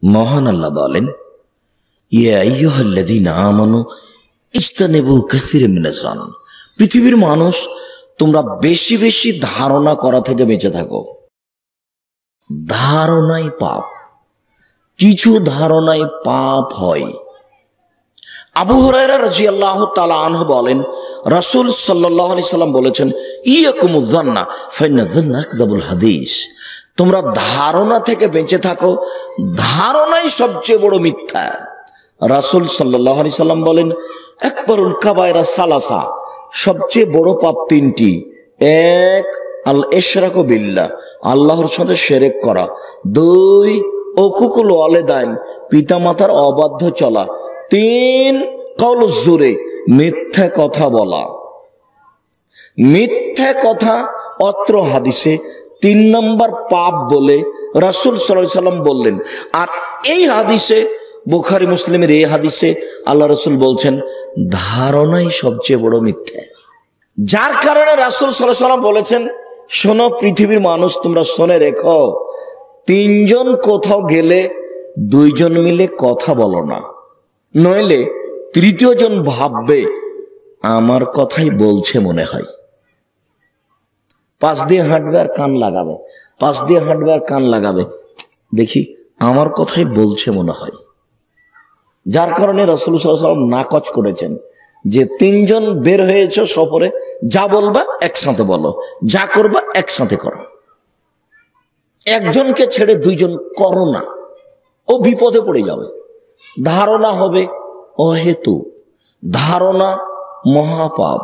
মহান আল্লাহ বলেন, ইয়া আইয়ুহাল্লাযীনা আমানু ইজতানিবু কাসীরাম মিনাজ জান। পৃথিবীর মানুষ, তোমরা বেশি বেশি ধারণা করা থেকে বেঁচে থাকো। ধারণাই পাপ, কিছু ধারণাই পাপ হয়। আবু হুরায়রা রাদিয়াল্লাহু তাআলা আনহু বলেন, রাসূল সাল্লাল্লাহু আলাইহি সাল্লাম বলেছেন, ইয়াকুমুয যান্না ফাইন্না যান্না আকযাবুল হাদিস। তোমরা ধারণা থেকে বেঁচে থাকো, ধারণাই সবচেয়ে বড় মিথ্যা। রাসূল সাল্লাল্লাহু আলাইহি সাল্লাম বলেন, আকবারুল কাবায়রা সালাসা, সবচেয়ে বড় পাপ তিনটি। এক, আল ইশরাকু বিল্লাহ, আল্লাহর সাথে শিরক করা। দুই, উকুকুল ওয়ালিদাইন, পিতামাতার অবাধ্য চলা। তিন, কাউলুজ জুরে, মিথ্যা কথা বলা। মিথ্যা কথা অত্র হাদিসে 3 নম্বর পাপ বলে রাসূল সাল্লাল্লাহু আলাইহি সাল্লাম বললেন। আর এই হাদিসে, বুখারী মুসলিমের এই হাদিসে আল্লাহ রাসূল বলছেন, ধারণাই সবচেয়ে বড় মিথ্যা। যার কারণে রাসূল সাল্লাল্লাহু আলাইহি সাল্লাম বলেছেন, শোনো পৃথিবীর মানুষ, তোমরা শুনে রেখো, 3 জন কোথাও গেলে 2 জন মিলে কথা বলো না, নইলে 3য় জন ভাববে আমার কথাই বলছে মনে হয়। পাশ দিয়ে হাঁটবে আর কান লাগাবে, পাশ দিয়ে হাঁটবে আর কান লাগাবে, দেখি আমার কথাই বলছে মনে হয়। যার কারণে রাসূল সাল্লাল্লাহু আলাইহি ওয়াসাল্লাম নাকচ করেছেন যে 3 জন বের হয়েছে সফরে, যা বলবা একসাথে বলো, যা করবা একসাথে করো। একজনকে ছেড়ে 2 জন করো না, ও বিপদে পড়ে যাবে। ধারণা হবে অহেতু, ধারণা মহাপাপ।